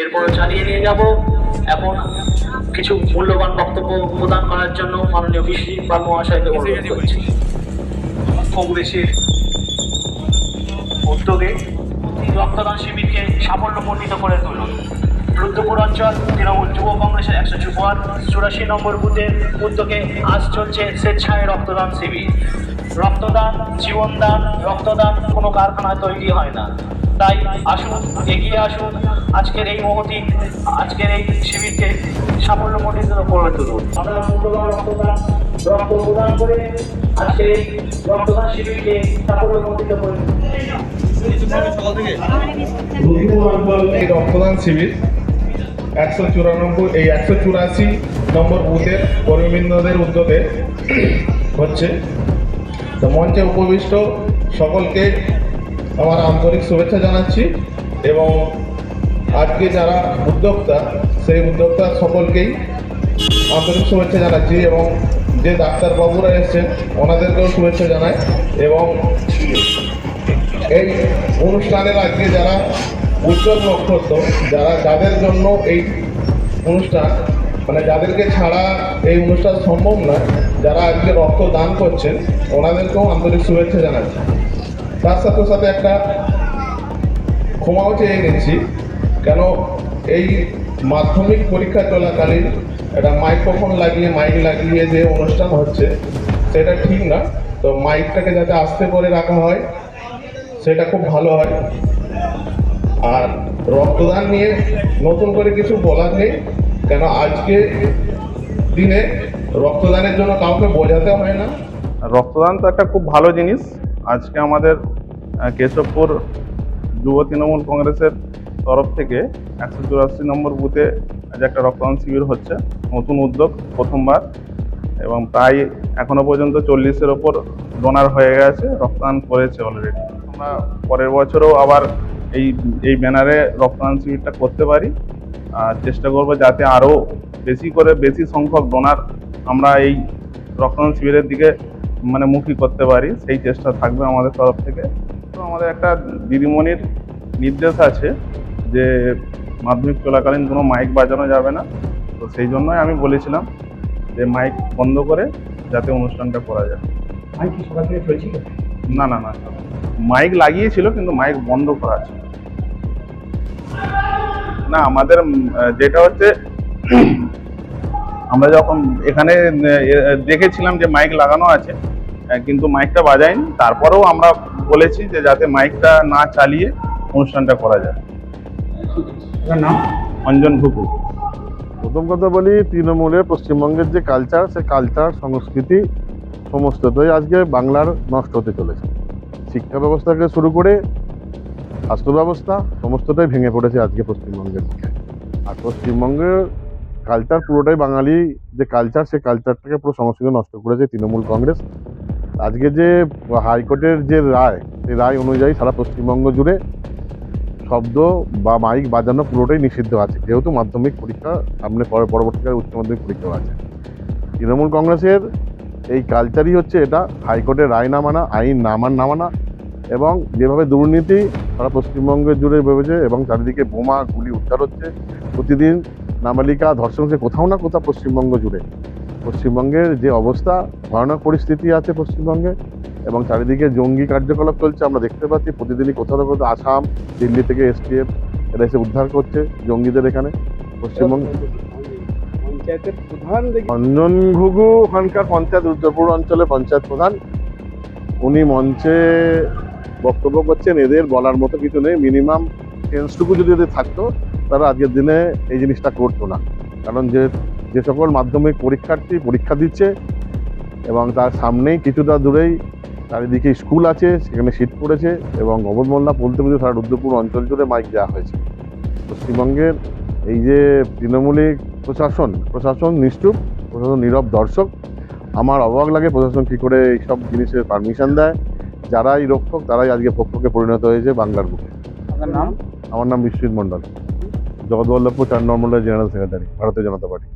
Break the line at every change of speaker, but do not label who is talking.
এরপর চালিয়ে নিয়ে যাব। এখন কিছু মূল্যবান বক্তব্য প্রদান করার জন্য মাননীয় বিশ্বজিৎ পাল মহাশয়কে অনুরোধ করছি। কংগ্রেসের উদ্যোগে রক্তদান শিবিরকে সাফল্যমণ্ডিত করে তুলুন। রুদ্রপুর অঞ্চল তৃণমূল যুব কংগ্রেসের 184 নম্বর বুথের উদ্যোগে আজ চলছে স্বেচ্ছায় রক্তদান শিবির। রক্তদান জীবনদান, রক্তদান কোনো কারখানায় তৈরি হয় না। তাই আসুন, এগিয়ে আসুন, আজকের এই মহতি, আজকের এই শিবিরকে সাফল্যমণ্ডিত করে তুলুন। আমরা রক্ত প্রদান করে আজকের এই রক্তদান শিবিরকে সাফল্যমণ্ডিত করে তুলুন।
এই রক্তদান শিবির 184 নম্বর বুথের কর্মীবৃন্দদের উদ্যোগে হচ্ছে। তো মঞ্চে উপবিষ্ট সকলকে আমার আন্তরিক শুভেচ্ছা জানাচ্ছি এবং আজকে যারা উদ্যোক্তা, সেই উদ্যোক্তা সকলকেই আন্তরিক শুভেচ্ছা জানাচ্ছি এবং যে ডাক্তারবাবুরা এসেছেন ওনাদেরকেও শুভেচ্ছা জানাই। এবং এই অনুষ্ঠানের আজকে যারা উজ্জ্বল নক্ষত্র, যাদের জন্য এই অনুষ্ঠান, মানে যাদেরকে ছাড়া এই অনুষ্ঠান সম্ভব নয়, যারা আজকে রক্ত দান করছেন ওনাদেরকেও আন্তরিক শুভেচ্ছা জানাচ্ছি। তার সাথে সাথে একটা ক্ষমাও চেয়ে নিচ্ছি, কেন এই মাধ্যমিক পরীক্ষা চলাকালীন একটা মাইক্রোফোন মাইক লাগিয়ে যে অনুষ্ঠান হচ্ছে সেটা ঠিক না। তো মাইকটাকে যাতে আস্তে করে রাখা হয় সেটা খুব ভালো হয়। আর রক্তদান নিয়ে নতুন করে কিছু বলার নেই, কেন আজকে দিনে রক্তদানের জন্য কাউকে বোঝাতে হয় না।
রক্তদান তো একটা খুব ভালো জিনিস। আজকে আমাদের কেশবপুর যুব তৃণমূল কংগ্রেসের তরফ থেকে 184 নম্বর বুথে আজ একটা রক্তদান শিবির হচ্ছে। নতুন উদ্যোগ, প্রথমবার, এবং প্রায় এখনো পর্যন্ত 40-এর ওপর ডোনার হয়ে গেছে, রক্তদান করেছে অলরেডি। আমরা পরের বছরও আবার এই ব্যানারে রক্তদান শিবিরটা করতে পারি। চেষ্টা করব যাতে আরও বেশি সংখ্যক ডোনার আমরা এই রক্তদান শিবিরের দিকে মুখী করতে পারি, সেই চেষ্টা থাকবে আমাদের তরফ থেকে। তো আমাদের একটা দিদিমণির নির্দেশ আছে যে মাধ্যমিক চলাকালীন কোনো মাইক বাজানো যাবে না। তো সেই জন্যই আমি বলেছিলাম যে মাইক বন্ধ করে যাতে অনুষ্ঠানটা করা যায়।
মাইক কি সকাল থেকে চলছিল?
না, মাইক লাগিয়েছিল কিন্তু মাইক বন্ধ করা ছিল না। আমাদের যেটা হচ্ছে, আমরা যখন এখানে দেখেছিলাম যে মাইক লাগানো আছে কিন্তু মাইকটা বাজায়নি, তারপরেও আমরা বলেছি যে যাতে মাইকটা না চালিয়ে অনুষ্ঠানটা করা যায়।
নাম
অঞ্জন ঘুঘু।
প্রথম কথা বলি, তৃণমূলের পশ্চিমবঙ্গের যে কালচার, সে কালচার সংস্কৃতি সমস্তটাই আজকে বাংলার নষ্ট হতে চলেছে। শিক্ষা ব্যবস্থা থেকে শুরু করে স্বাস্থ্য ব্যবস্থা সমস্তটাই ভেঙে পড়েছে আজকে পশ্চিমবঙ্গের দিকে। আর পশ্চিমবঙ্গের কালচার পুরোটাই বাঙালি যে কালচার, সে কালচারটাকে পুরো সংস্কৃতি নষ্ট করেছে তৃণমূল কংগ্রেস। আজকে যে হাইকোর্টের যে রায়, সেই রায় অনুযায়ী সারা পশ্চিমবঙ্গ জুড়ে শব্দ বা মাইক বাজানো পুরোটাই নিষিদ্ধ আছে, যেহেতু মাধ্যমিক পরীক্ষা সামনে, পরবর্তীকালে উচ্চ মাধ্যমিক পরীক্ষাও আছে। তৃণমূল কংগ্রেসের এই কালচারই হচ্ছে এটা, হাইকোর্টের রায় না মানা, আইন না মানা, এবং যেভাবে দুর্নীতি সারা পশ্চিমবঙ্গের জুড়ে ভেবেছে এবং চারিদিকে বোমা গুলি উদ্ধার হচ্ছে প্রতিদিন, নাবালিকা ধর্ষণ হচ্ছে কোথাও না কোথাও পশ্চিমবঙ্গ জুড়ে। পশ্চিমবঙ্গের যে অবস্থা, ভয়ানক পরিস্থিতি আছে পশ্চিমবঙ্গে, এবং চারিদিকে জঙ্গি কার্যকলাপ চলছে। আমরা দেখতে পাচ্ছি প্রতিদিনই কোথাও না কোথাও আসাম, দিল্লি থেকে STF এরা এসে উদ্ধার করছে জঙ্গিদের এখানে পশ্চিমবঙ্গে।
পঞ্চায়েতের প্রধান
অঞ্জন ঘুঘু ওখানকার পঞ্চায়েত, রুদ্রপুর অঞ্চলের পঞ্চায়েত প্রধান, উনি মঞ্চে বক্তব্য করছেন। এদের বলার মতো কিছু নেই, মিনিমাম সেন্সটুকু যদি এদের থাকতো তারা আজকের দিনে এই জিনিসটা করতো না। কারণ যে সকল মাধ্যমিক পরীক্ষার্থী পরীক্ষা দিচ্ছে এবং তার সামনেই কিছুটা দূরেই চারিদিকে স্কুল আছে, সেখানে সিট পড়েছে, এবং অবলমোল্লা বলতে সারা রুদ্রপুর অঞ্চল জুড়ে মাইক দেওয়া হয়েছে। পশ্চিমবঙ্গের এই যে তৃণমূলী প্রশাসন নিশ্চুপ, প্রশাসন নীরব দর্শক। আমার অবাক লাগে প্রশাসন কী করে এইসব জিনিসের পারমিশন দেয়। যারাই রক্ষক তারাই আজকে পক্ষকে পরিণত হয়েছে বাংলার বুকে।
আপনার নাম?
আমার নাম বিশ্বজিৎ মণ্ডল, জগৎবল্লভপুর 4 নম্বর জেনারেল সেক্রেটারি, ভারতীয় জনতা পার্টি।